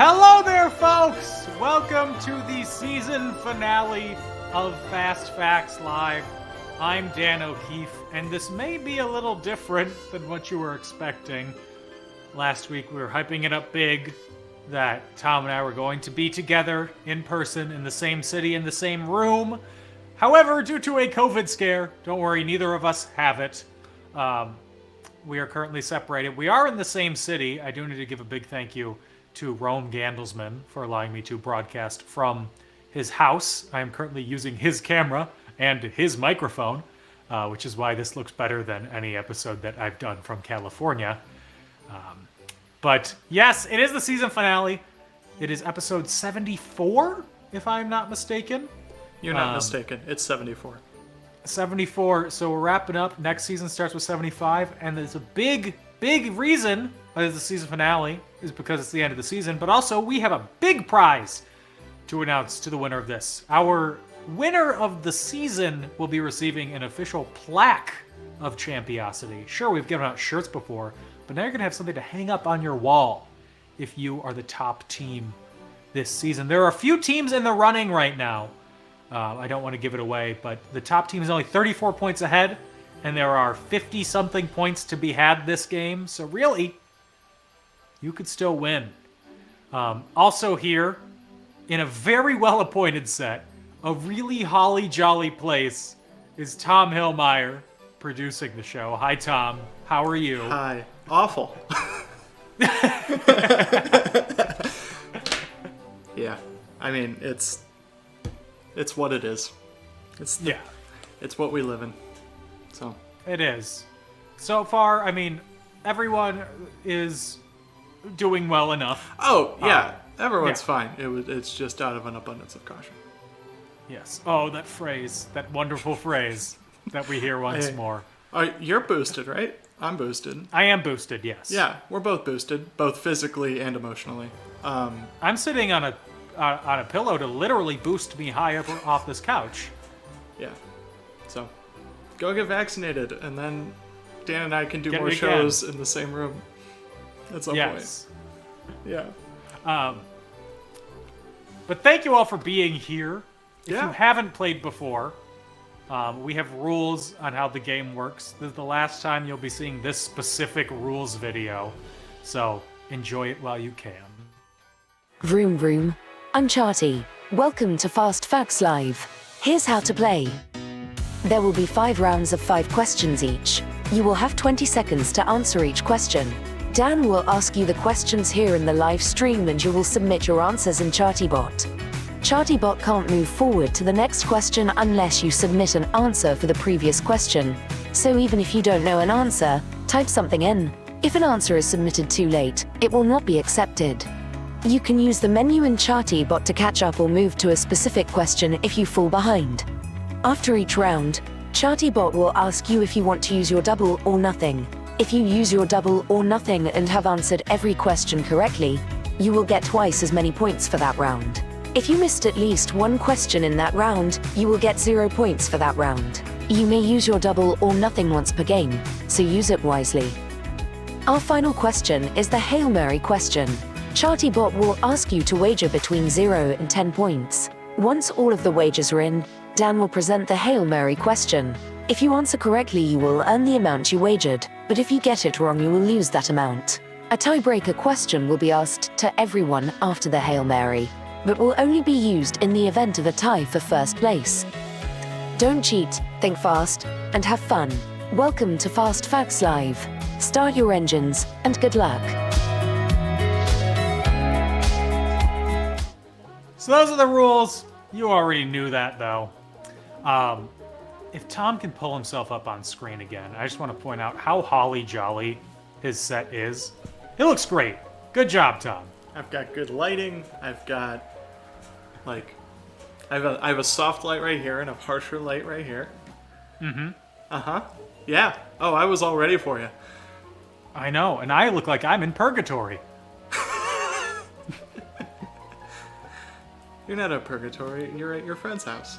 Hello there, folks! Welcome to the season finale of Fast Facts Live. I'm Dan O'Keefe, and this may be a little different than what you were expecting. Last week we were hyping it up big that Tom and I were going to be together in person in the same city, in the same room. However, due to a COVID scare, don't worry, neither of us have it. We are currently separated. We are in the same city. I do need to give a big thank you to Rome Gandelsman for allowing me to broadcast from his house. I am currently using his camera and his microphone, which is why this looks better than any episode that I've done from California. But yes, it is the season finale. It is episode 74, if I'm not mistaken. You're not mistaken. It's 74. 74, so we're wrapping up. Next season starts with 75, and there's a big reason why it's the season finale is because it's the end of the season, but also we have a big prize to announce to the winner of this. Our winner of the season will be receiving an official plaque of Champiosity. Sure, we've given out shirts before, but now you're going to have something to hang up on your wall if you are the top team this season. There are a few teams in the running right now. I don't want to give it away, but the top team is only 34 points ahead, and there are 50-something points to be had this game. So really, you could still win. Also here, in a very well-appointed set, a really holly-jolly place, is Tom Hillmeyer producing the show. Hi, Tom. How are you? Hi. Awful. Yeah. I mean, it's what it is. It's what we live in. So it is. So far, I mean, everyone is doing well enough. Oh yeah, everyone's fine. It's just out of an abundance of caution. Yes. Oh, that phrase, that wonderful phrase that we hear once more. You're boosted, right? I'm boosted. I am boosted. Yes. Yeah, we're both boosted, both physically and emotionally. I'm sitting on a pillow to literally boost me high up off this couch. Yeah. So, go get vaccinated, and then Dan and I can do more it shows in the same room at some point. Yeah. But thank you all for being here. If Yeah. you haven't played before, we have rules on how the game works. This is the last time you'll be seeing this specific rules video, so enjoy it while you can. Vroom vroom. Uncharted. Welcome to Fast Facts Live. Here's how to play. There will be 5 rounds of 5 questions each. You will have 20 seconds to answer each question. Dan will ask you the questions here in the live stream and you will submit your answers in ChartyBot. ChartyBot can't move forward to the next question unless you submit an answer for the previous question. So even if you don't know an answer, type something in. If an answer is submitted too late, it will not be accepted. You can use the menu in ChartyBot to catch up or move to a specific question if you fall behind. After each round, ChartyBot will ask you if you want to use your double or nothing. If you use your double or nothing and have answered every question correctly, you will get twice as many points for that round. If you missed at least one question in that round, you will get 0 points for that round. You may use your double or nothing once per game, so use it wisely. Our final question is the Hail Mary question. ChartyBot will ask you to wager between 0 and 10 points. Once all of the wagers are in, Dan will present the Hail Mary question. If you answer correctly, you will earn the amount you wagered, but if you get it wrong, you will lose that amount. A tiebreaker question will be asked to everyone after the Hail Mary, but will only be used in the event of a tie for first place. Don't cheat, think fast, and have fun. Welcome to Fast Facts Live. Start your engines, and good luck. So those are the rules. You already knew that, though. If Tom can pull himself up on screen again, I just want to point out how holly jolly his set is. It looks great. Good job, Tom. I've got good lighting. I've got, I have a soft light right here and a harsher light right here. Mm-hmm. Uh-huh. Yeah. Oh, I was all ready for you. I know, and I look like I'm in purgatory. You're not at purgatory. You're at your friend's house.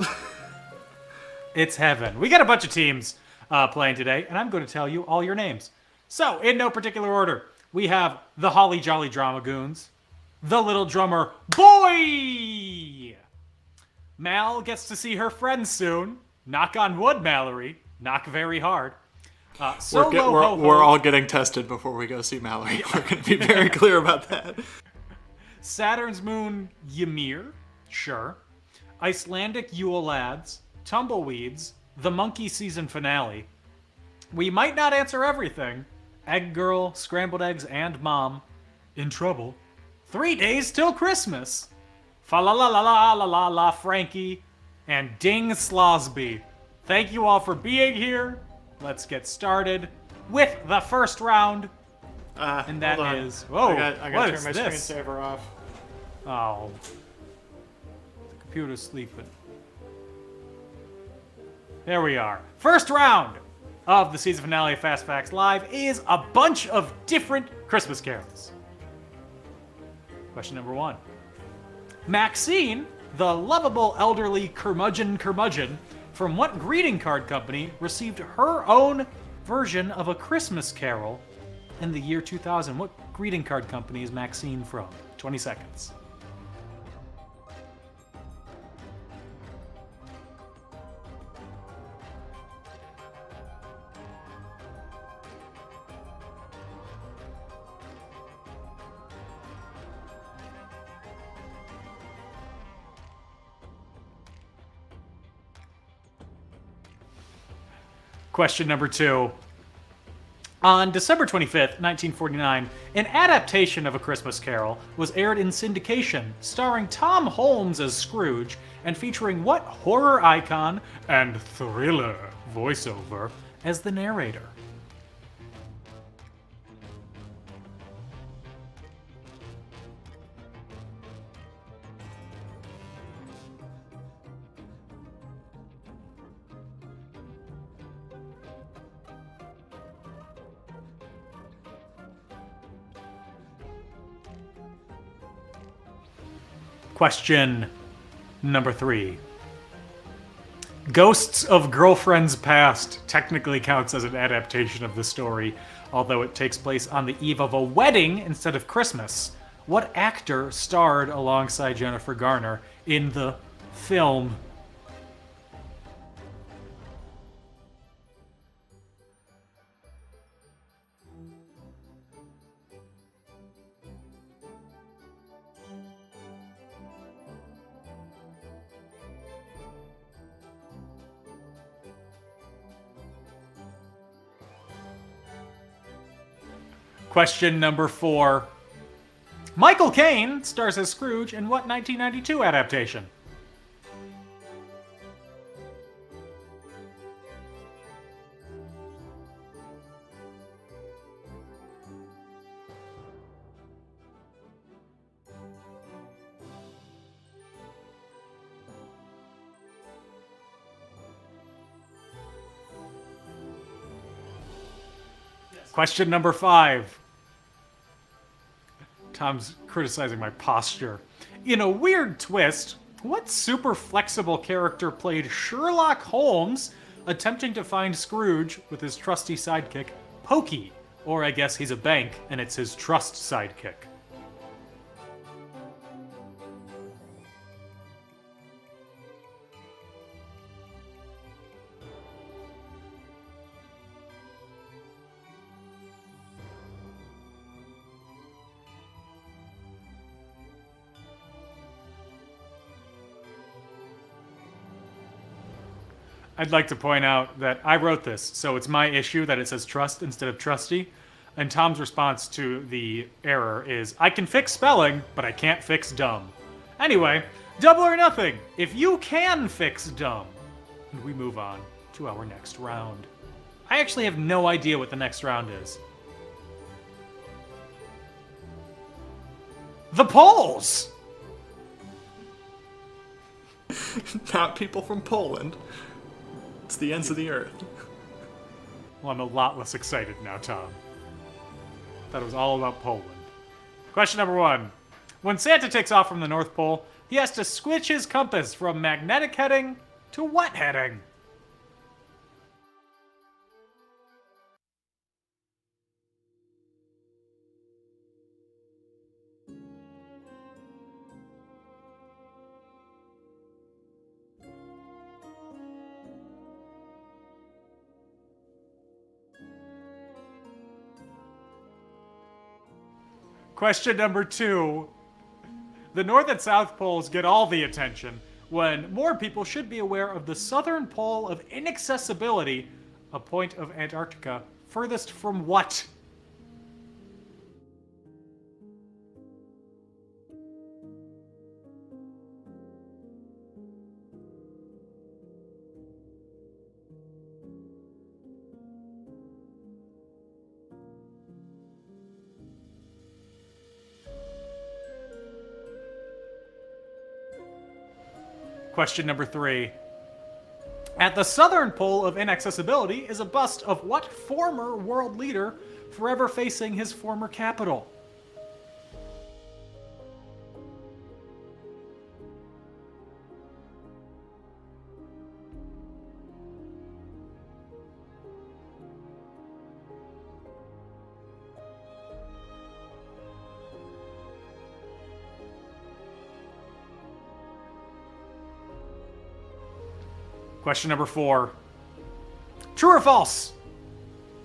It's heaven. We got a bunch of teams playing today, and I'm going to tell you all your names. So, in no particular order, we have the Holly Jolly Drama Goons, the little drummer boy. Mal gets to see her friends soon. Knock on wood, Mallory. Knock very hard. We're all getting tested before we go see Mallory. We're going to be very clear about that. Saturn's moon Ymir, sure. Icelandic Yule Lads, Tumbleweeds, the Monkey season finale. We might not answer everything. Egg Girl, Scrambled Eggs, and Mom. In trouble. 3 days till Christmas. Fa la la la la la la la Frankie. And Ding Slosby. Thank you all for being here. Let's get started with the first round. And that is... Whoa, I what gotta is turn my this? screensaver off. Oh. The computer's sleeping. There we are. First round of the season finale of Fast Facts Live is a bunch of different Christmas carols. Question number 1. Maxine, the lovable elderly curmudgeon, from what greeting card company received her own version of A Christmas Carol in the year 2000? What greeting card company is Maxine from? 20 seconds. Question number 2. On December 25th, 1949, an adaptation of A Christmas Carol was aired in syndication, starring Tom Holmes as Scrooge and featuring what horror icon and thriller voiceover as the narrator? Question number 3. Ghosts of Girlfriends Past technically counts as an adaptation of the story, although it takes place on the eve of a wedding instead of Christmas. What actor starred alongside Jennifer Garner in the film? Question number 4. Michael Caine stars as Scrooge in what 1992 adaptation? Question number 5. Tom's criticizing my posture. In a weird twist, what super flexible character played Sherlock Holmes attempting to find Scrooge with his trusty sidekick, Pokey? Or I guess he's a bank and it's his trust sidekick. I'd like to point out that I wrote this, so it's my issue that it says trust instead of trusty. And Tom's response to the error is, I can fix spelling, but I can't fix dumb. Anyway, double or nothing. If you can fix dumb. And we move on to our next round. I actually have no idea what the next round is. The polls! Not people from Poland. It's the ends of the earth. Well, I'm a lot less excited now, Tom. That was all about Poland. Question number 1. When Santa takes off from the North Pole, he has to switch his compass from magnetic heading to what heading? Question number 2. The North and South Poles get all the attention when more people should be aware of the southern pole of Inaccessibility, a point of Antarctica furthest from what? Question number 3. At the southern pole of Inaccessibility is a bust of what former world leader forever facing his former capital? Question number 4. True or false?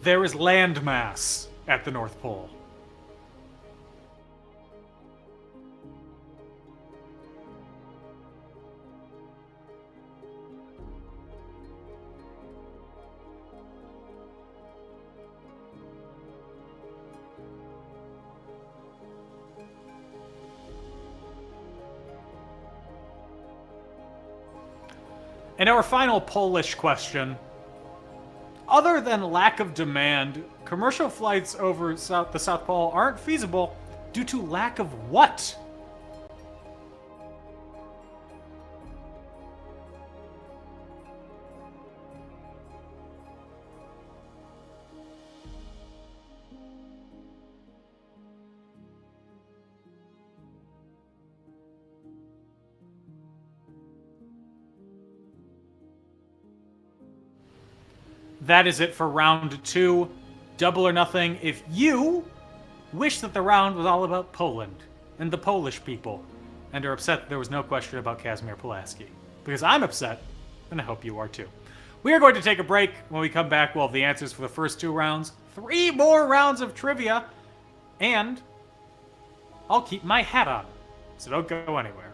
There is landmass at the North Pole. And our final Polish question. Other than lack of demand, commercial flights over the South Pole aren't feasible due to lack of what? That is it for round 2. Double or nothing if you wish that the round was all about Poland and the Polish people and are upset that there was no question about Kazimierz Pulaski. Because I'm upset, and I hope you are too. We are going to take a break. When we come back, we'll have the answers for the first 2 rounds, 3 more rounds of trivia, and I'll keep my hat on. So don't go anywhere.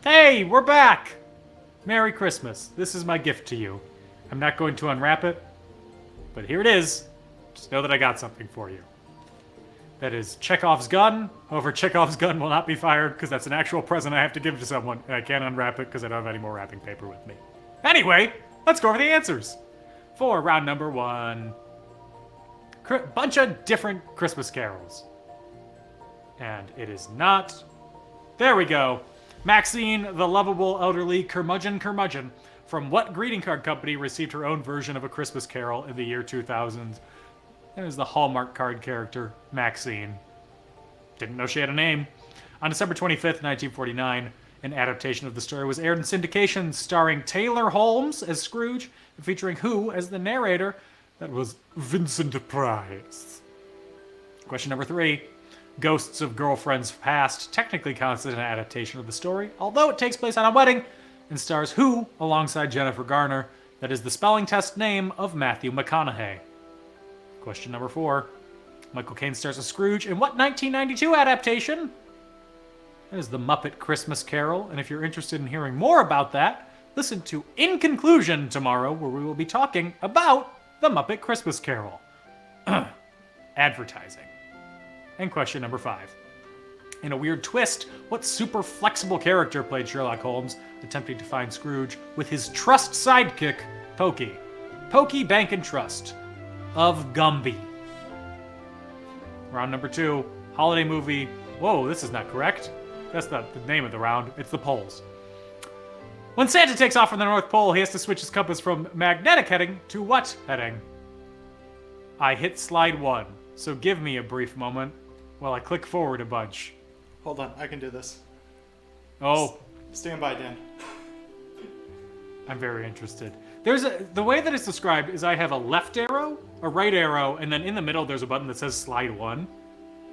Hey, we're back! Merry Christmas. This is my gift to you. I'm not going to unwrap it, but here it is. Just know that I got something for you. That is Chekhov's gun. However, Chekhov's gun will not be fired because that's an actual present I have to give to someone, and I can't unwrap it because I don't have any more wrapping paper with me. Anyway, let's go over the answers. For round number 1, bunch of different Christmas carols. And it is not... There we go. Maxine, the lovable elderly curmudgeon from what greeting card company received her own version of A Christmas Carol in the year 2000? It was the Hallmark card character, Maxine. Didn't know she had a name. On December 25th, 1949, an adaptation of the story was aired in syndication, starring Taylor Holmes as Scrooge, and featuring who as the narrator? That was Vincent Price. Question number 3. Ghosts of Girlfriends Past technically counts as an adaptation of the story, although it takes place on a wedding and stars who alongside Jennifer Garner? That is the spelling test name of Matthew McConaughey. Question number 4. Michael Caine stars as Scrooge in what 1992 adaptation? That is The Muppet Christmas Carol, and if you're interested in hearing more about that, listen to In Conclusion tomorrow, where we will be talking about The Muppet Christmas Carol. Advertising. And question number 5. In a weird twist, what super flexible character played Sherlock Holmes, attempting to find Scrooge with his trust sidekick, Pokey? Pokey Bank and Trust of Gumby. Round number 2, holiday movie. Whoa, this is not correct. That's not the name of the round, it's the poles. When Santa takes off from the North Pole, he has to switch his compass from magnetic heading to what heading? I hit slide 1, so give me a brief moment while I click forward a bunch. Hold on, I can do this. Oh. Stand by, Dan. I'm very interested. The way that it's described is I have a left arrow, a right arrow, and then in the middle there's a button that says slide 1,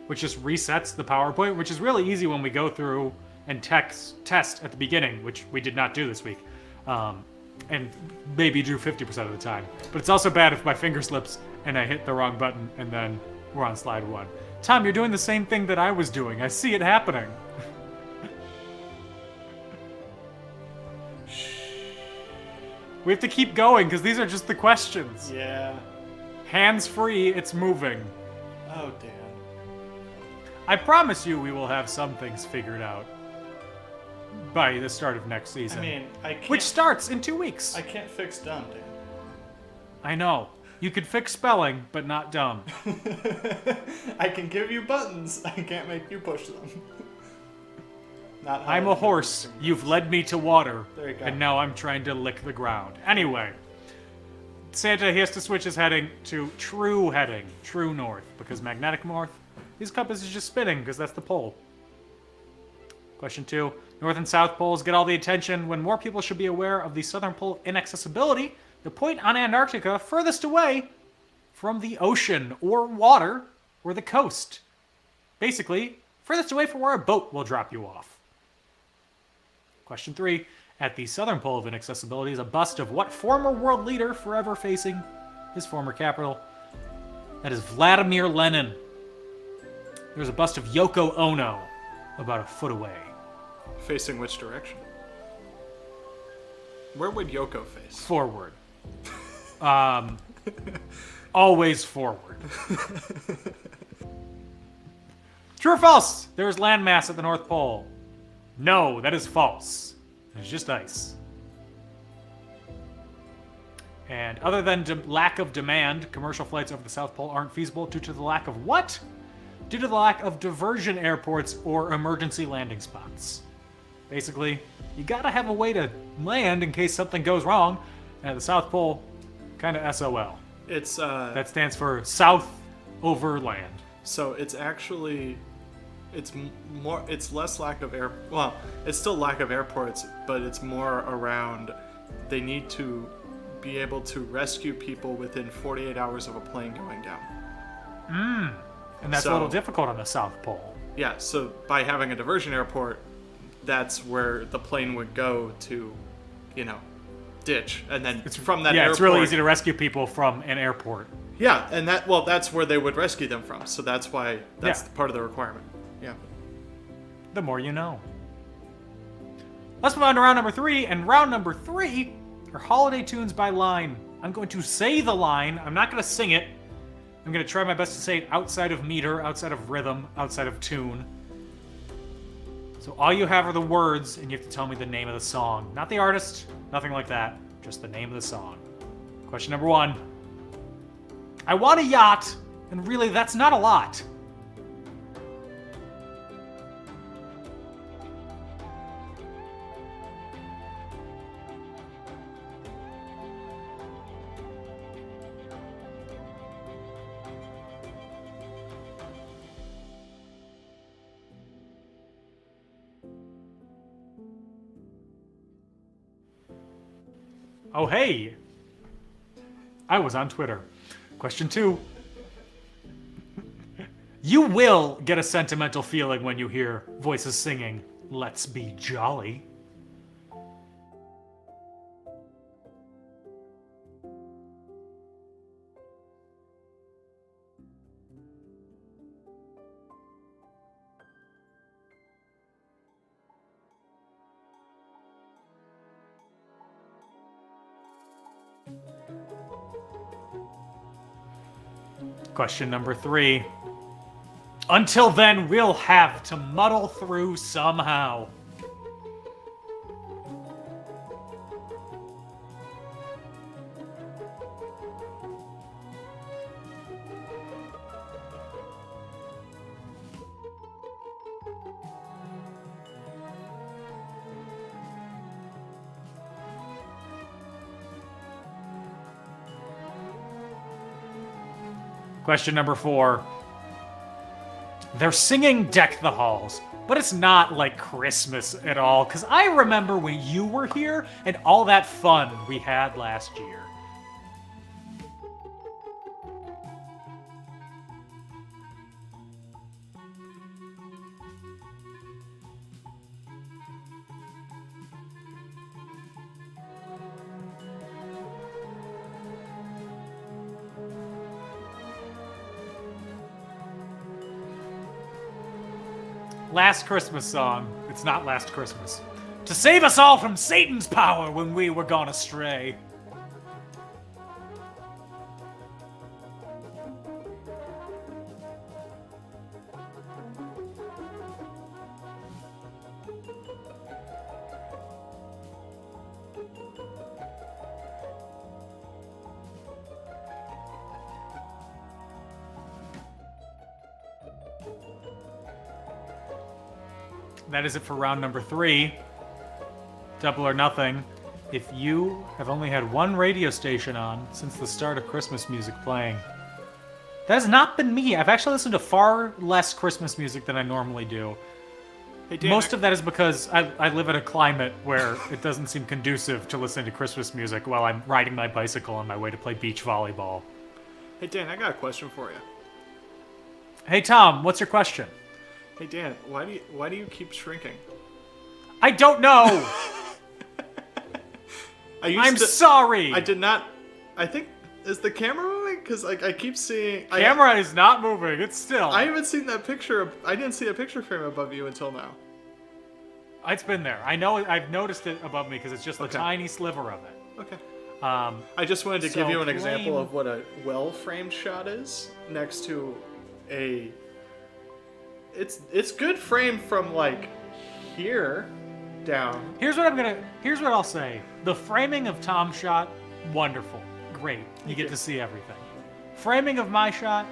which just resets the PowerPoint, which is really easy when we go through and test at the beginning, which we did not do this week. And maybe do 50% of the time. But it's also bad if my finger slips and I hit the wrong button and then we're on slide 1. Tom, you're doing the same thing that I was doing. I see it happening. We have to keep going because these are just the questions. Yeah. Hands free, it's moving. Oh, Dan. I promise you we will have some things figured out by the start of next season. I mean, I can't... Which starts in 2 weeks. I can't fix dumb, Dan. I know. You could fix spelling, but not dumb. I can give you buttons. I can't make you push them. Not how I'm a horse. You've led me to water. There you go. And now I'm trying to lick the ground. Anyway, Santa, he has to switch his heading to true heading, true north, because magnetic north, his compass is just spinning because that's the pole. Question 2. North and South poles get all the attention when more people should be aware of the Southern Pole inaccessibility, the point on Antarctica furthest away from the ocean or water or the coast. Basically, furthest away from where a boat will drop you off. Question 3. At the southern pole of Inaccessibility is a bust of what former world leader forever facing his former capital? That is Vladimir Lenin. There's a bust of Yoko Ono about a foot away. Facing which direction? Where would Yoko face? Forward. Always forward. True or false? There is landmass at the North Pole. No, that is false. It's just ice. And other than lack of demand, commercial flights over the South Pole aren't feasible due to the lack of what? Due to the lack of diversion airports or emergency landing spots. Basically, you gotta have a way to land in case something goes wrong. And at the South Pole, kind of SOL. It's That stands for South Over Land. So it's actually, it's less lack of well, it's still lack of airports, but it's more around they need to be able to rescue people within 48 hours of a plane going down. And that's a little difficult on the South Pole. Yeah, so by having a diversion airport, that's where the plane would go to, ditch, and then from that airport... it's really easy to rescue people from an airport. Yeah, and that's where they would rescue them from, so that's part of the requirement. Yeah. The more you know. Let's move on to round number 3, and round number 3 are holiday tunes by line. I'm going to say the line, I'm not going to sing it. I'm going to try my best to say it outside of meter, outside of rhythm, outside of tune. So all you have are the words, and you have to tell me the name of the song. Not the artist, nothing like that, just the name of the song. Question number 1. I want a yacht, and really that's not a lot. Oh, hey! I was on Twitter. Question 2. You will get a sentimental feeling when you hear voices singing, "Let's Be Jolly." Question number 3. Until then, we'll have to muddle through somehow. Question number 4. They're singing Deck the Halls, but it's not like Christmas at all, because I remember when you were here and all that fun we had last year. Last Christmas song. It's not Last Christmas. To save us all from Satan's power when we were gone astray. That is it for round number 3. Double or nothing. If you have only had one radio station on since the start of Christmas music playing, that has not been me. I've actually listened to far less Christmas music than I normally do. Hey, Dan, Most of that is because I live in a climate where it doesn't seem conducive to listening to Christmas music while I'm riding my bicycle on my way to play beach volleyball. Hey Dan, I got a question for you. Hey Tom, what's your question? Hey Dan, why do you keep shrinking? I don't know! I'm sorry. I did not. I think is the camera moving? Because like I keep seeing. Camera is not moving. It's still. I haven't seen that picture. I didn't see a picture frame above you until now. It's been there. I know. I've noticed it above me because it's just a tiny sliver of it. Okay. I just wanted to give you an example of what a well-framed shot is next to a. It's good framed from like here down. Here's what I'll say. The framing of Tom's shot, wonderful, great. You get to see everything. Framing of my shot,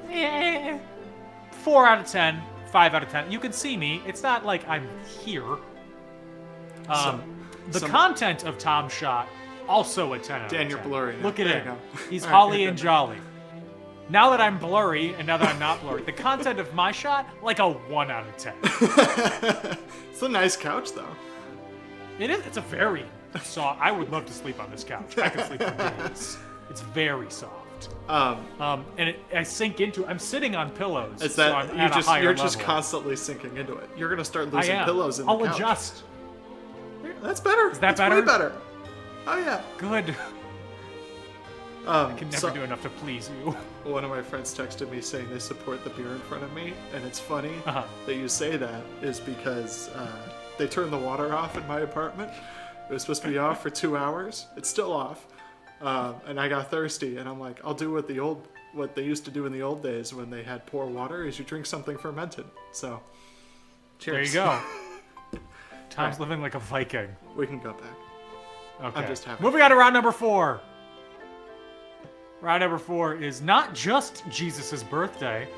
4 out of 10, 5 out of 10. You can see me. It's not like I'm here. The content of Tom's shot, also a 10 out of 10. Dan, you're blurry. Look at there him. He's holly and jolly. Now that I'm blurry and now that I'm not blurry, the content of my shot, like a 1 out of 10. It's a nice couch, though. It is. It's a very soft. I would love to sleep on this couch. I could sleep for days. It's very soft. And I sink into. I'm sitting on pillows. Is so that I'm you're just constantly sinking into it? You're gonna start losing pillows in the couch. I'll adjust. That's better. Is that That's better? way better. Oh yeah. Good. I can never do enough to please you. One of my friends texted me saying they support the beer in front of me, and it's funny that you say that is because they turned the water off in my apartment. It was supposed to be off for 2 hours. It's still off, and I got thirsty, and I'm like, I'll do what they used to do in the old days when they had pour water, is you drink something fermented. So, cheers. There you go. Tom's living like a Viking. We can go back. Okay. I'm just happy. Moving on to round number 4. Round number 4 is not just Jesus' birthday.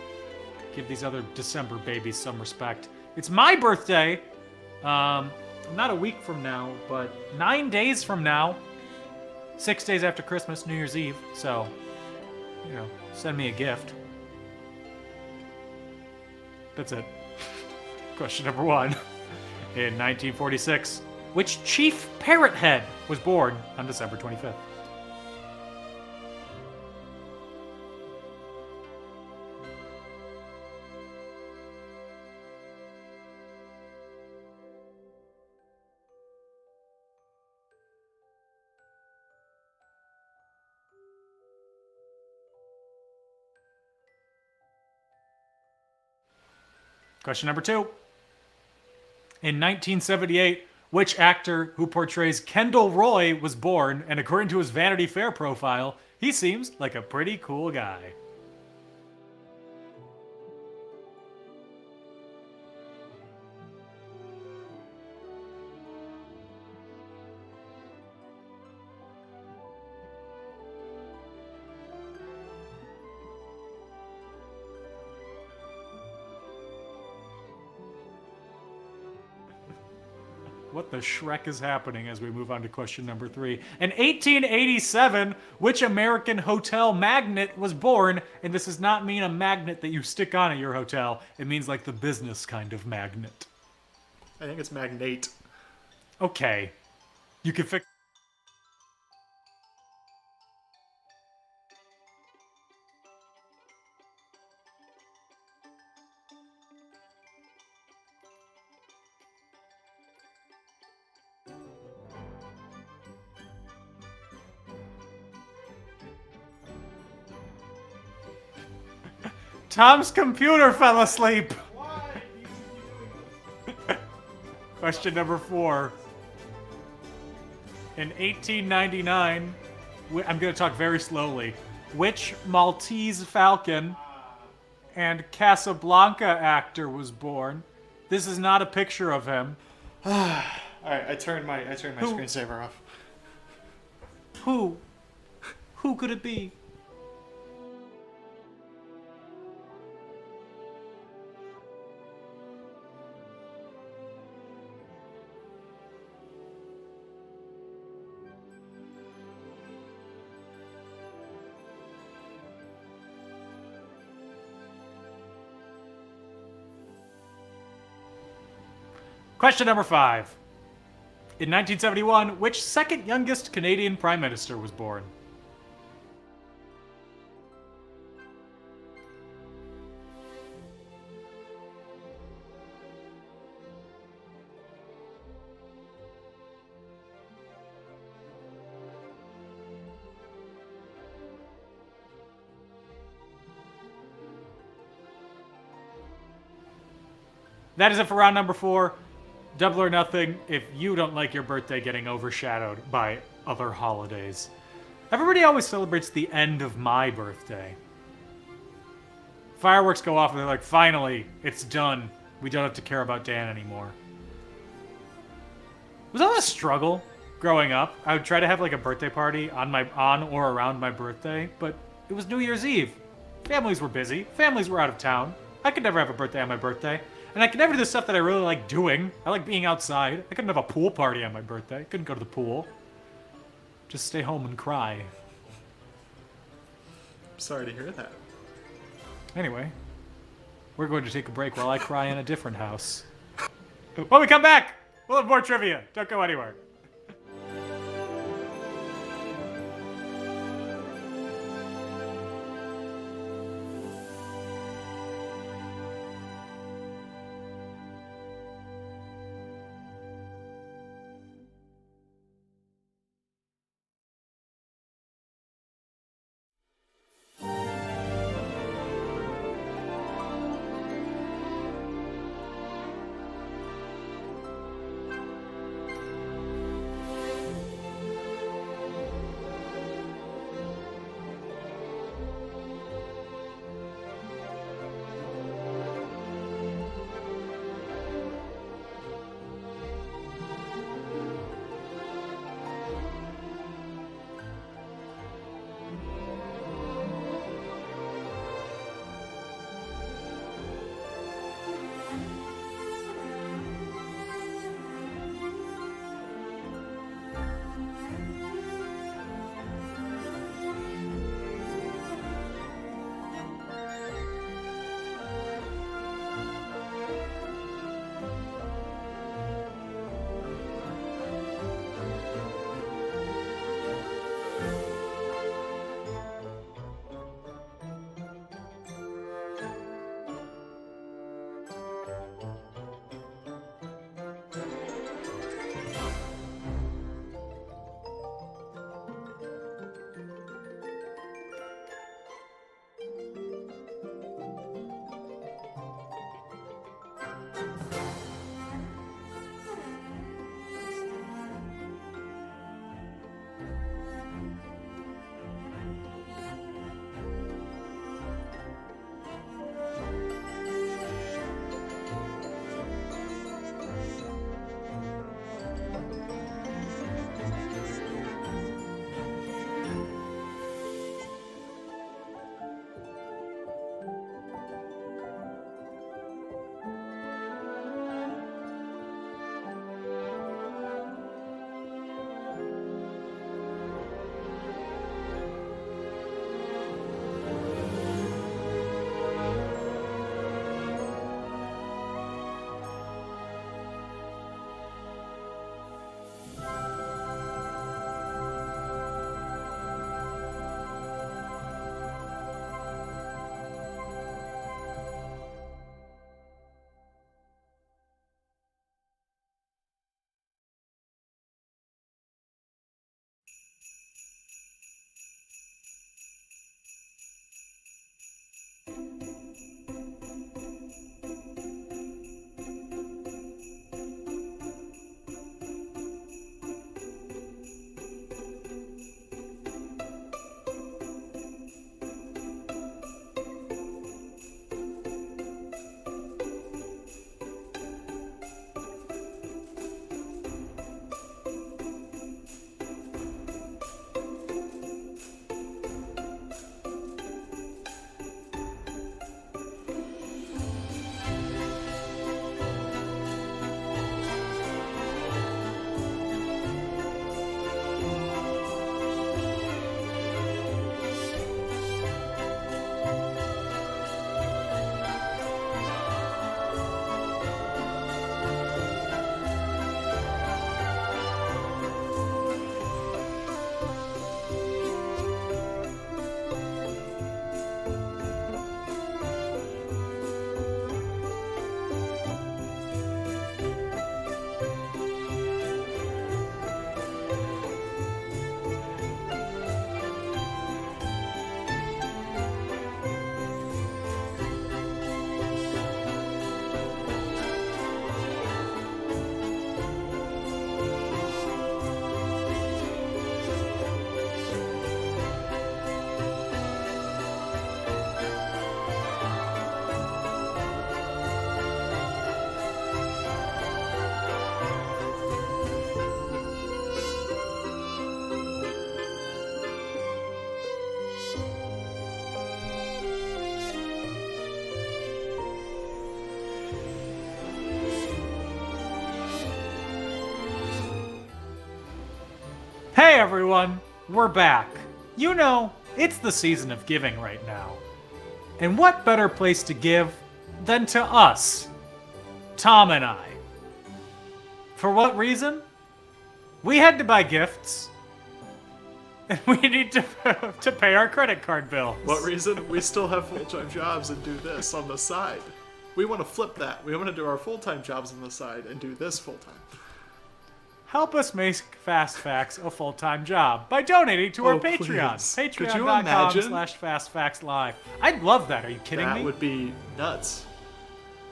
Give these other December babies some respect. It's my birthday. Not a week from now, but 9 days from now. 6 days after Christmas, New Year's Eve. So, send me a gift. That's it. Question number 1. In 1946, which chief parrot head was born on December 25th? Question number 2. In 1978, which actor who portrays Kendall Roy was born, and according to his Vanity Fair profile, he seems like a pretty cool guy? What the Shrek is happening as we move on to question number 3. In 1887, which American hotel magnate was born? And this does not mean a magnet that you stick on at your hotel. It means like the business kind of magnet. I think it's magnate. Okay. You can fix... Tom's computer fell asleep. Why? Question number 4. In 1899, I'm going to talk very slowly. Which Maltese falcon and Casablanca actor was born? This is not a picture of him. All right, I turned my screensaver off. Who? Who could it be? Question number 5. In 1971, which second youngest Canadian Prime Minister was born? That is it for round number 4. Double or nothing if you don't like your birthday getting overshadowed by other holidays. Everybody always celebrates the end of my birthday. Fireworks go off and they're like, finally, it's done. We don't have to care about Dan anymore. Was that a struggle growing up? I would try to have like a birthday party on or around my birthday, but it was New Year's Eve. Families were busy. Families were out of town. I could never have a birthday on my birthday. And I could never do the stuff that I really like doing. I like being outside. I couldn't have a pool party on my birthday. I couldn't go to the pool. Just stay home and cry. Sorry to hear that. Anyway, we're going to take a break while I cry in a different house. When we come back, we'll have more trivia. Don't go anywhere. Hey everyone, we're back. You know, it's the season of giving right now. And what better place to give than to us, Tom and I. For what reason? We had to buy gifts. And we need to pay our credit card bills. What reason? We still have full-time jobs and do this on the side. We want to flip that. We want to do our full-time jobs on the side and do this full-time. Help us make Fast Facts a full-time job by donating to our Patreon. Please. Could you imagine? Patreon.com/FastFactsLive. I'd love that. Are you kidding me? That would be nuts.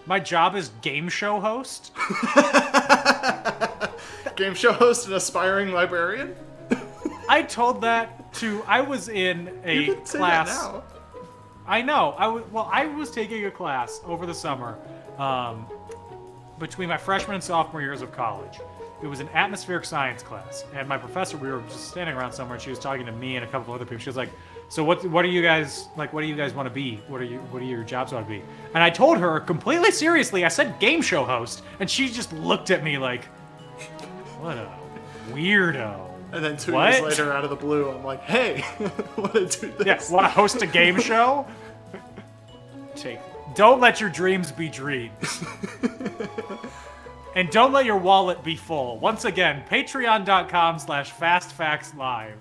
My job is game show host? Game show host and aspiring librarian? I told that to... I was in a You can say class... that now. I know. I was taking a class over the summer between my freshman and sophomore years of college. It was an atmospheric science class, and my professor, we were just standing around somewhere, and she was talking to me and a couple of other people. She was like, "So what are you guys like? What do you guys want to be? What do your jobs want to be?" And I told her completely seriously. I said game show host, and she just looked at me like, "What a weirdo." And then 2 What? years later, out of the blue, I'm like, hey, want to do this? Yeah, want to host a game show? Don't let your dreams be dreams. And don't let your wallet be full. Once again, patreon.com/fastfactslive.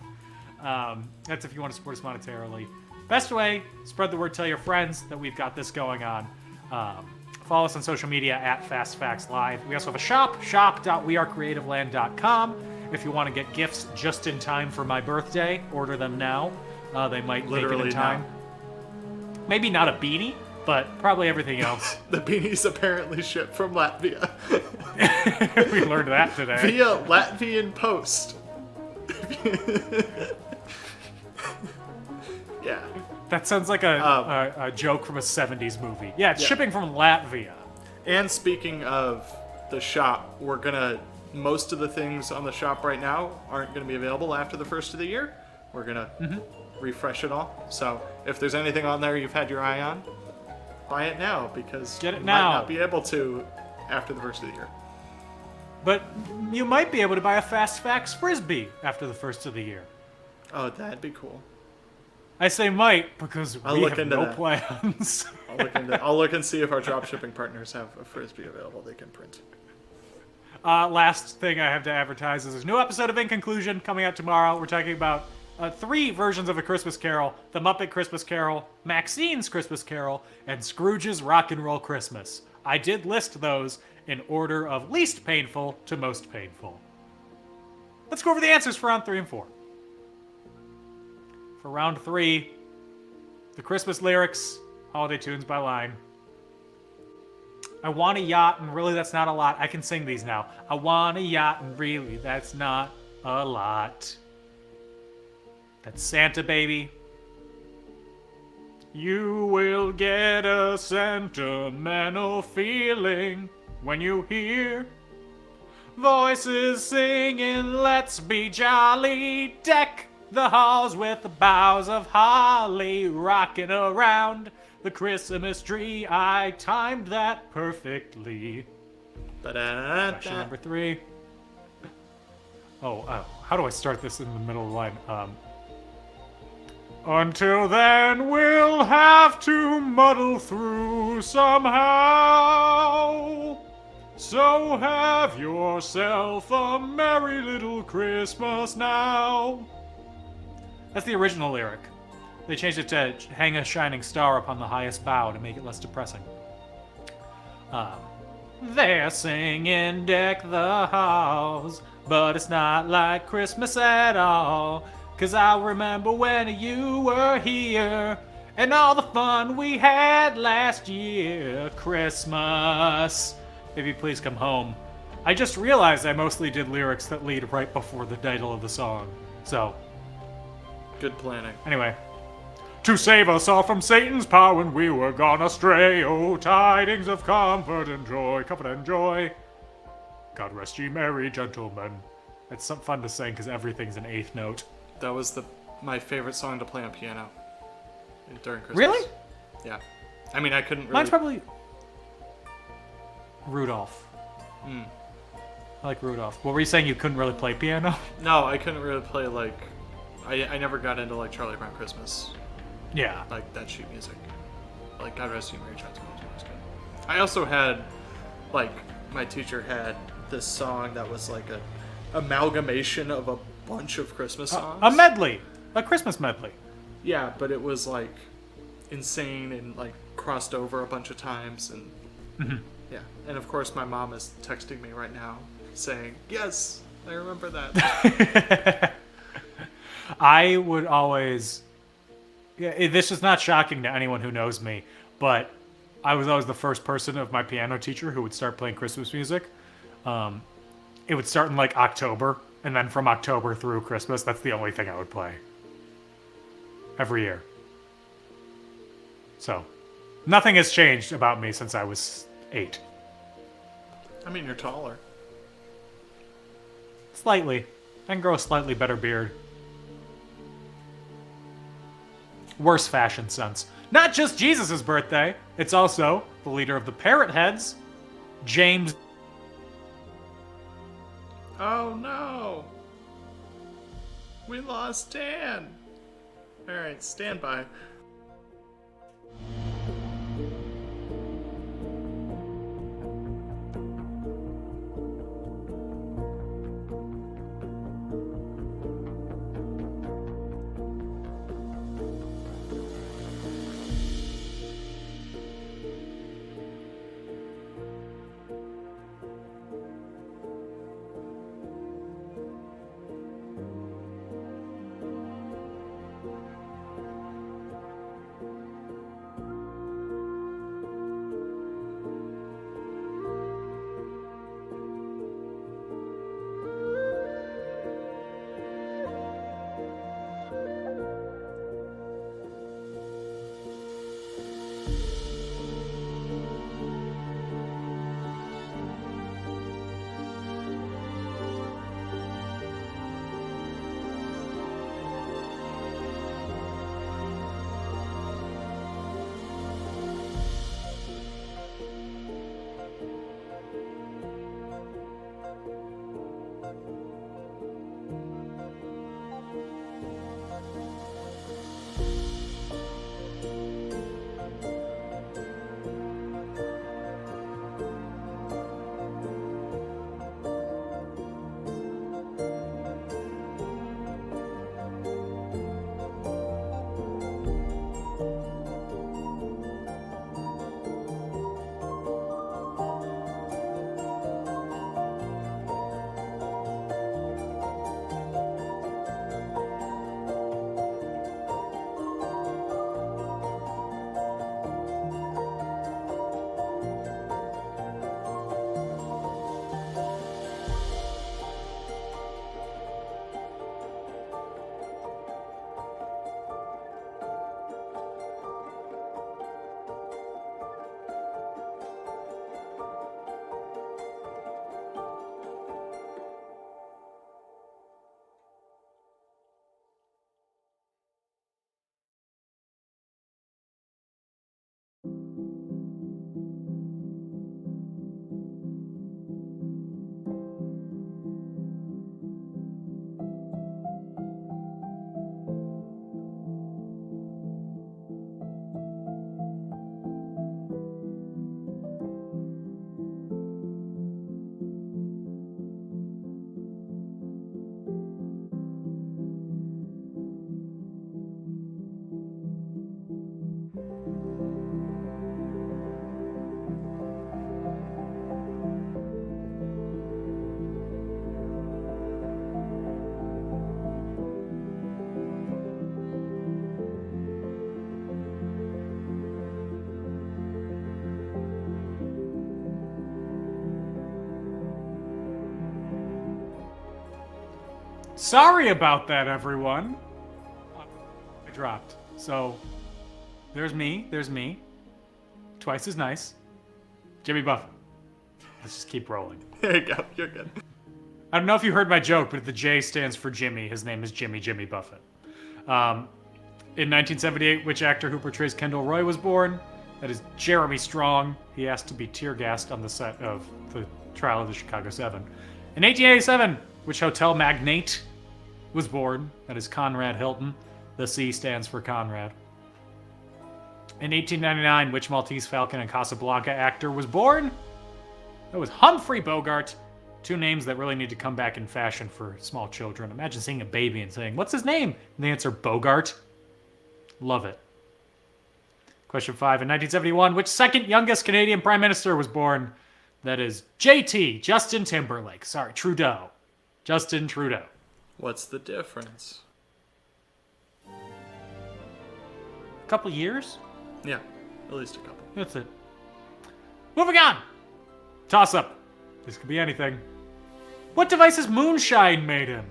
That's if you want to support us monetarily. Best way, spread the word, tell your friends that we've got this going on. Follow us on social media at FastFactsLive. We also have a shop, shop.wearecreativeland.com. If you want to get gifts just in time for my birthday, order them now. They might Literally make it in time. now. Maybe not a beanie, but probably everything else. The beanies apparently shipped from Latvia. We learned that today. Via Latvian post. Yeah. That sounds like a joke from a 70s movie. Yeah, it's shipping from Latvia. And speaking of the shop, most of the things on the shop right now aren't going to be available after the first of the year. We're going to refresh it all. So if there's anything on there you've had your eye on, buy it now, because Get it you now. might not be able to after the first of the year. But you might be able to buy a Fast Facts Frisbee after the first of the year. Oh, that'd be cool. I say might because I'll we look have into no that. plans. I'll look and see if our drop shipping partners have a Frisbee available they can print. Last thing I have to advertise is there's a new episode of In Conclusion coming out tomorrow. We're talking about 3 versions of A Christmas Carol: The Muppet Christmas Carol, Maxine's Christmas Carol, and Scrooge's Rock and Roll Christmas. I did list those in order of least painful to most painful. Let's go over the answers for round 3 and 4. For round 3, the Christmas lyrics, holiday tunes by line. I want a yacht, and really that's not a lot. I can sing these now. I want a yacht, and really that's not a lot. That's Santa Baby. You will get a sentimental feeling when you hear voices singing, let's be jolly, deck the halls with the boughs of holly, rocking around the Christmas tree. I timed that perfectly. Question number 3. How do I start this in the middle of the line? Until then, we'll have to muddle through somehow. So have yourself a merry little Christmas now. That's the original lyric. They changed it to hang a shining star upon the highest bough to make it less depressing. They're singing deck the halls, but it's not like Christmas at all. 'Cause I remember when you were here and all the fun we had last year. Christmas, baby, please come home. I just realized I mostly did lyrics that lead right before the title of the song. So, Good planning. anyway. To save us all from Satan's power when we were gone astray. Oh, tidings of comfort and joy, comfort and joy. God rest ye merry gentlemen. It's some fun to sing because everything's an 8th note. That was my favorite song to play on piano during Christmas. Really? Yeah. I mean, I couldn't really... Mine's probably Rudolph. I like Rudolph. What were you saying? You couldn't really play piano? No, I couldn't really play like. I never got into like Charlie Brown Christmas, Yeah. like that sheet music. Like God Rest You Merry Child was good. I also had, like, my teacher had this song that was like a amalgamation of a bunch of Christmas songs. A medley. A Christmas medley. Yeah, but it was like insane and like crossed over a bunch of times and yeah. And of course my mom is texting me right now saying, "Yes, I remember that." I would always... Yeah, this is not shocking to anyone who knows me, but I was always the first person of my piano teacher who would start playing Christmas music. It would start in like October, and then from October through Christmas, that's the only thing I would play. Every year. So, nothing has changed about me since I was 8. I mean, you're taller. Slightly. I can grow a slightly better beard. Worse fashion sense. Not just Jesus' birthday, it's also the leader of the Parrot Heads, James. Oh no! We lost Dan! Alright, stand by. Sorry about that, everyone. I dropped. So, there's me. Twice as nice. Jimmy Buffett. Let's just keep rolling. There you go, you're good. I don't know if you heard my joke, but the J stands for Jimmy. His name is Jimmy Buffett. In 1978, which actor who portrays Kendall Roy was born? That is Jeremy Strong. He asked to be tear gassed on the set of the trial of the Chicago 7. In 1887, which hotel magnate was born? That is Conrad Hilton. The C stands for Conrad. In 1899, which Maltese Falcon and Casablanca actor was born? That was Humphrey Bogart. Two names that really need to come back in fashion for small children. Imagine seeing a baby and saying, "What's his name?" And the answer, Bogart. Love it. Question 5. In 1971, which second youngest Canadian Prime Minister was born? That is JT, Justin Timberlake. Sorry, Trudeau. Justin Trudeau. What's the difference? A couple years? Yeah, at least a couple. That's it. Moving on. Toss up. This could be anything. What device is Moonshine made in?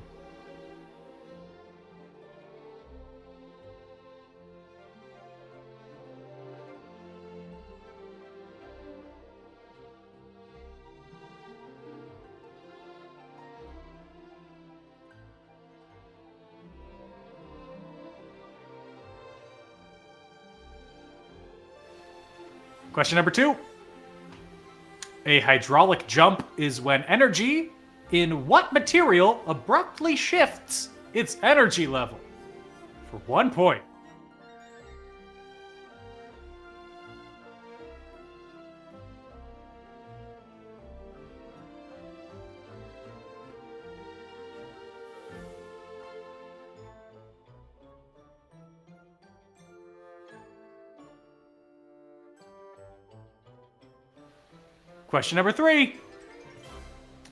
Question number 2. A hydraulic jump is when energy in what material abruptly shifts its energy level? For 1 point. Question number 3.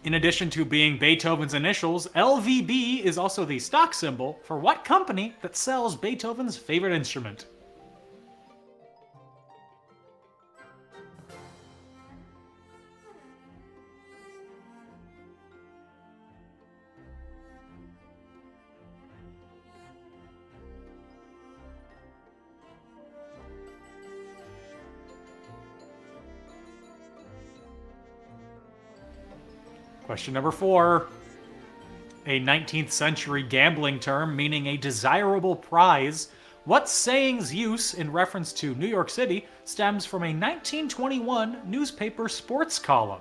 In addition to being Beethoven's initials, LVB is also the stock symbol for what company that sells Beethoven's favorite instrument? Question number 4. A 19th century gambling term meaning a desirable prize. What saying's use in reference to New York City stems from a 1921 newspaper sports column?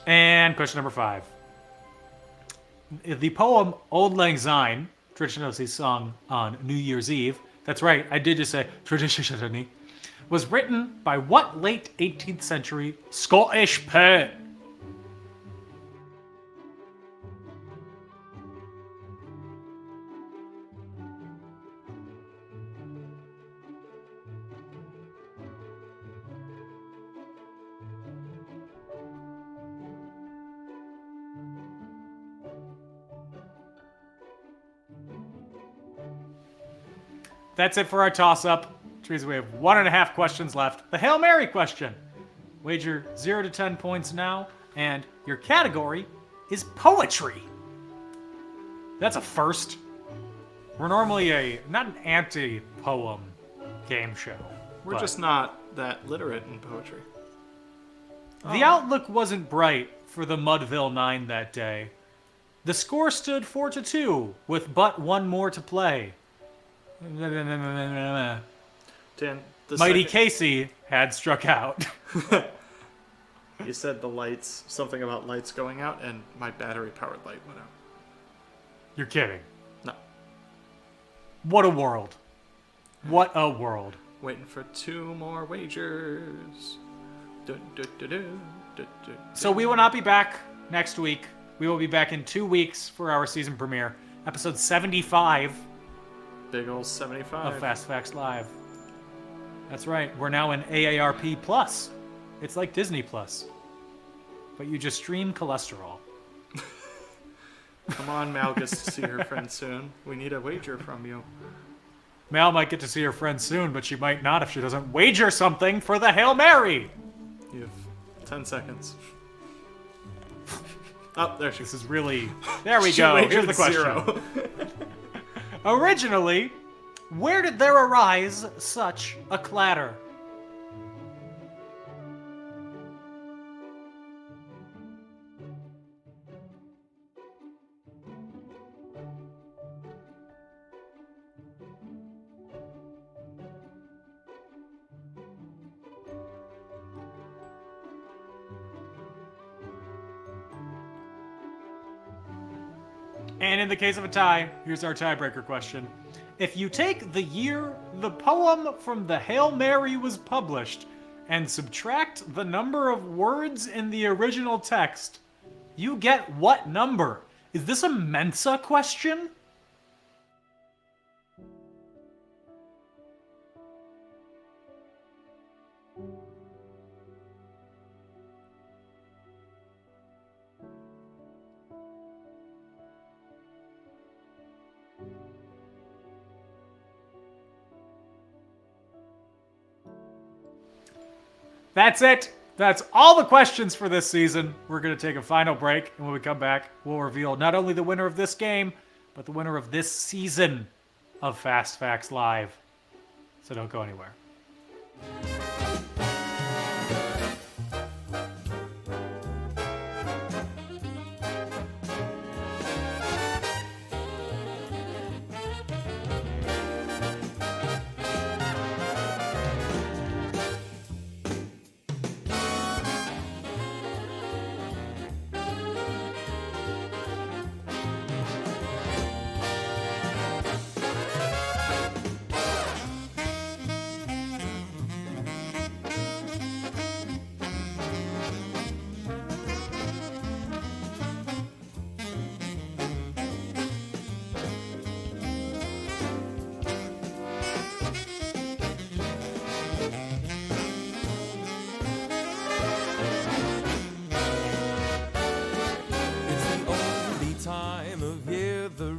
And question number 5. The poem Auld Lang Syne, traditionally sung on New Year's Eve, that's right, I did just say traditionally, was written by what late 18th century Scottish poet? That's it for our toss-up. Teresa, we have 1.5 questions left. The Hail Mary question. Wager 0 to 10 points now, and your category is poetry. That's a first. We're normally not an anti-poem game show. We're just not that literate in poetry. The outlook wasn't bright for the Mudville 9 that day. The score stood 4-2, with but one more to play. Dan, Mighty Casey had struck out. You said the lights, something about lights going out, and my battery-powered light went out. You're kidding. No. What a world. What a world. Waiting for 2 more wagers. So we will not be back next week. We will be back in 2 weeks for our season premiere. Episode 75 Big ol' 75. of Fast Facts Live. That's right. We're now in AARP Plus. It's like Disney Plus. But you just stream cholesterol. Come on, Mal gets to see her friend soon. We need a wager from you. Mal might get to see her friend soon, but she might not if she doesn't wager something for the Hail Mary. You have 10 seconds. Oh, there she This is really... There we She go. wagered Here's the question. 0. Originally, Where did there arise such a clatter? And in the case of a tie, here's our tiebreaker question. If you take the year the poem from the Hail Mary was published and subtract the number of words in the original text, you get what number? Is this a Mensa question? That's it. That's all the questions for this season. We're going to take a final break, and when we come back, we'll reveal not only the winner of this game, but the winner of this season of Fast Facts Live. So don't go anywhere.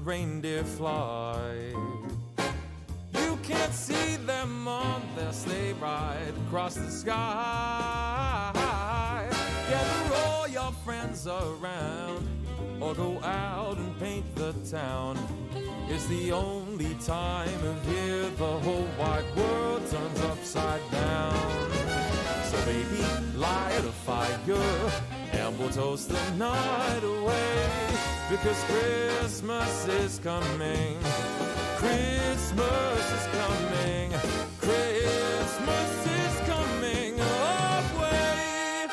Reindeer fly. You can't see them on their sleigh ride across the sky. Gather all your friends around or go out and paint the town. It's the only time of year the whole wide world turns upside down. So baby, light a fire and we'll toast the night away, because Christmas is coming. Christmas is coming. Christmas is coming our way.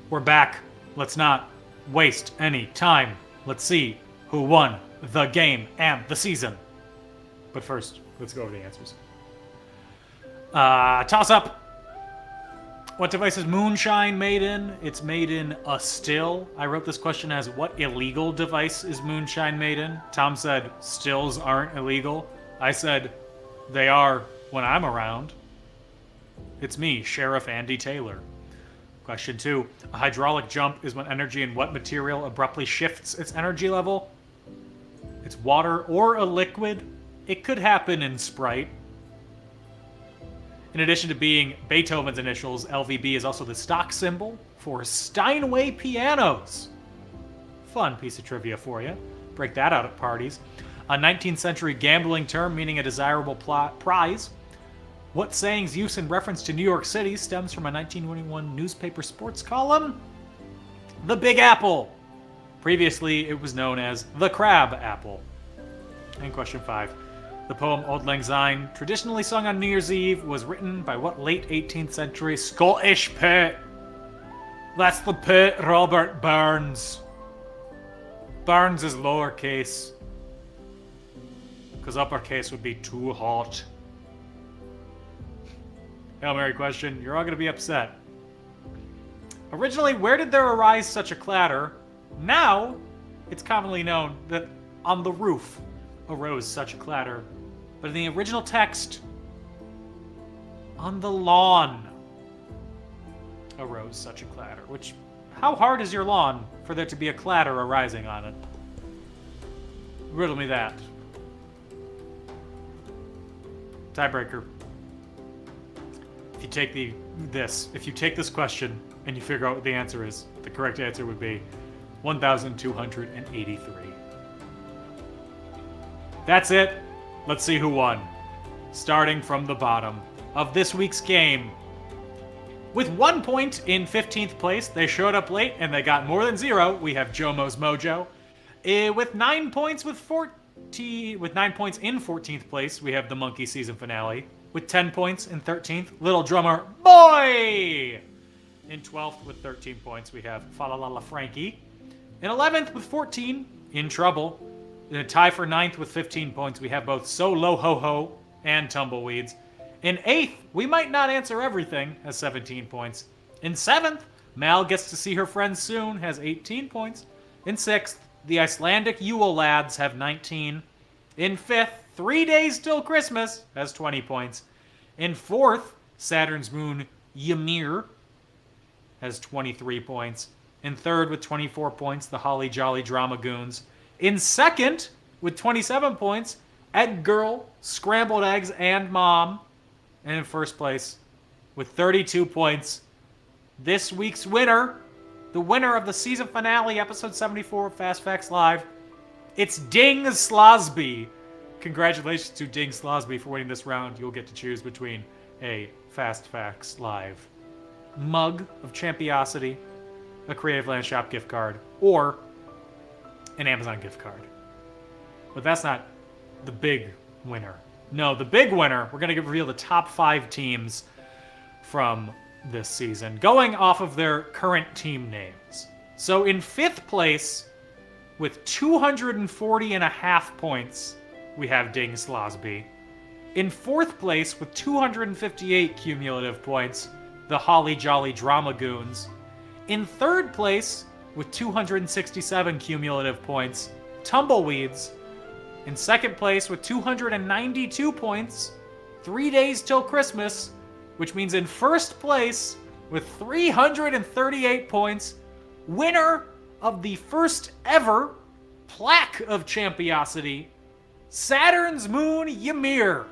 We're back. Let's not waste any time. Let's see who won the game and the season. But first, let's go over the answers. Toss up. What device is Moonshine made in? It's made in a still. I wrote this question as, what illegal device is Moonshine made in? Tom said, stills aren't illegal. I said, they are when I'm around. It's me, Sheriff Andy Taylor. Question 2. A hydraulic jump is when energy in what material abruptly shifts its energy level? It's water or a liquid. It could happen in Sprite. In addition to being Beethoven's initials, LVB is also the stock symbol for Steinway pianos. Fun piece of trivia for you. Break that out at parties. A 19th century gambling term meaning a desirable prize. What saying's use in reference to New York City stems from a 1921 newspaper sports column? The Big Apple. Previously, it was known as the Crab Apple. And question 5. The poem Auld Lang Syne, traditionally sung on New Year's Eve, was written by what late 18th century Scottish poet? That's the poet Robert Burns. Burns is lowercase, because uppercase would be too hot. Hail Mary question, you're all going to be upset. Originally, where did there arise such a clatter? Now, it's commonly known that on the roof arose such a clatter. But in the original text, on the lawn arose such a clatter. Which, how hard is your lawn for there to be a clatter arising on it? Riddle me that. Tiebreaker. If you take if you take this question and you figure out what the answer is, the correct answer would be 1,283. That's it. Let's see who won. Starting from the bottom of this week's game. With 1 point in 15th place, they showed up late and they got more than 0. We have Jomo's Mojo. With 9 points in 14th place, we have the Monkey season finale. With 10 points in 13th, Little Drummer Boy. In 12th with 13 points, we have Fa La La La Frankie. In 11th with 14, In Trouble. In a tie for 9th with 15 points, we have both So Lo Ho Ho and Tumbleweeds. In 8th, We Might Not Answer Everything, has 17 points. In 7th, Mal Gets to See Her Friends Soon, has 18 points. In 6th, The Icelandic Yule Lads have 19. In 5th, 3 Days Till Christmas, has 20 points. In 4th, Saturn's Moon Ymir has 23 points. In 3rd, with 24 points, the Holly Jolly Drama Goons. In 2nd, with 27 points, Egg Girl, Scrambled Eggs, and Mom. And in 1st place, with 32 points, this week's winner, the winner of the season finale, episode 74 of Fast Facts Live, it's Ding Slosby. Congratulations to Ding Slosby for winning this round. You'll get to choose between a Fast Facts Live mug of Champiosity, a Creative Land Shop gift card, or an Amazon gift card. But that's not the big winner. No, the big winner, we're going to reveal the top 5 teams from this season, going off of their current team names. So in 5th place, with 240.5 points, we have Ding Slosby. In 4th place, with 258 cumulative points, the Holly Jolly Drama Goons. In 3rd place, with 267 cumulative points, Tumbleweeds. In 2nd place, with 292 points, 3 Days Till Christmas, which means in 1st place, with 338 points, winner of the first ever plaque of Champiosity, Saturn's Moon Ymir.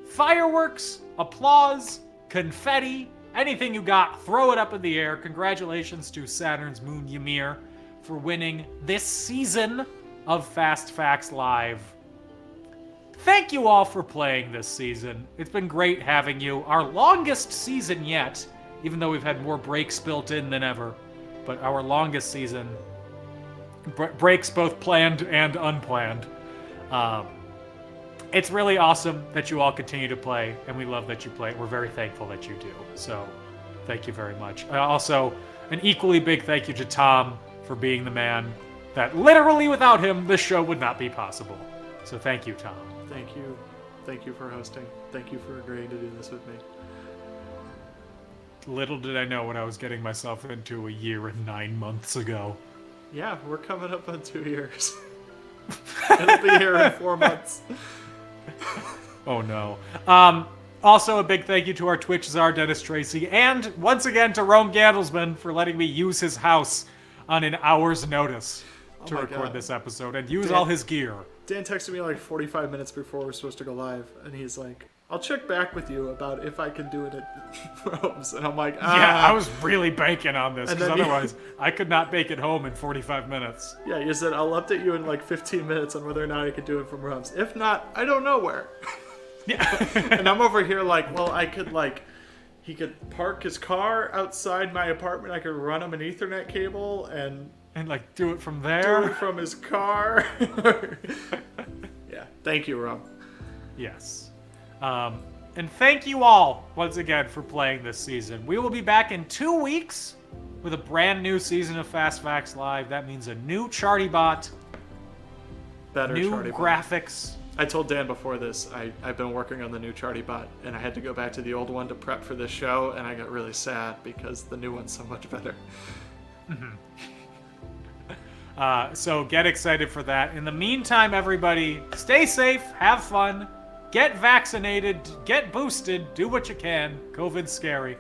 Fireworks, applause, confetti, anything you got, throw it up in the air. Congratulations to Saturn's Moon Ymir for winning this season of Fast Facts Live. Thank you all for playing this season. It's been great having you. Our longest season yet, even though we've had more breaks built in than ever. But our longest season, breaks both planned and unplanned. It's really awesome that you all continue to play, and we love that you play. We're very thankful that you do. So, thank you very much. Also, An equally big thank you to Tom for being the man that literally without him, this show would not be possible. So thank you, Tom. Thank you. Thank you for hosting. Thank you for agreeing to do this with me. Little did I know what I was getting myself into a year and 9 months ago. Yeah, we're coming up on 2 years. It'll be here in 4 months. Oh no. Also, a big thank you to our Twitch czar, Dennis Tracy, and once again to Rome Gandelsman for letting me use his house on an hour's notice to my record God. this episode and use Dan- all his gear. Dan texted me like 45 minutes before we're supposed to go live, and he's like, I'll check back with you about if I can do it at Rome's. And I'm like, Yeah, I was really banking on this, And because then he- otherwise I could not make it home in 45 minutes. Yeah, you said, I'll update you in like 15 minutes on whether or not I can do it from Rome's. If not, I don't know where. Yeah. And I'm over here like, well, I could like, he could park his car outside my apartment. I could run him an Ethernet cable and And like do it from do there. it from his car. Yeah, thank you, Rome. Yes. And thank you all once again for playing this season. We will be back in 2 weeks with a brand new season of Fast Facts Live. That means a new Charty bot, Better new Charty bot. graphics. I told Dan before this, I've been working on the new Charty bot, and I had to go back to the old one to prep for this show, and I got really sad because the new one's so much better. So get excited for that. In the meantime, everybody, stay safe, have fun, get vaccinated, get boosted, do what you can. COVID's scary.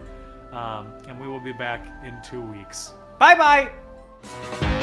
And we will be back in 2 weeks. Bye-bye!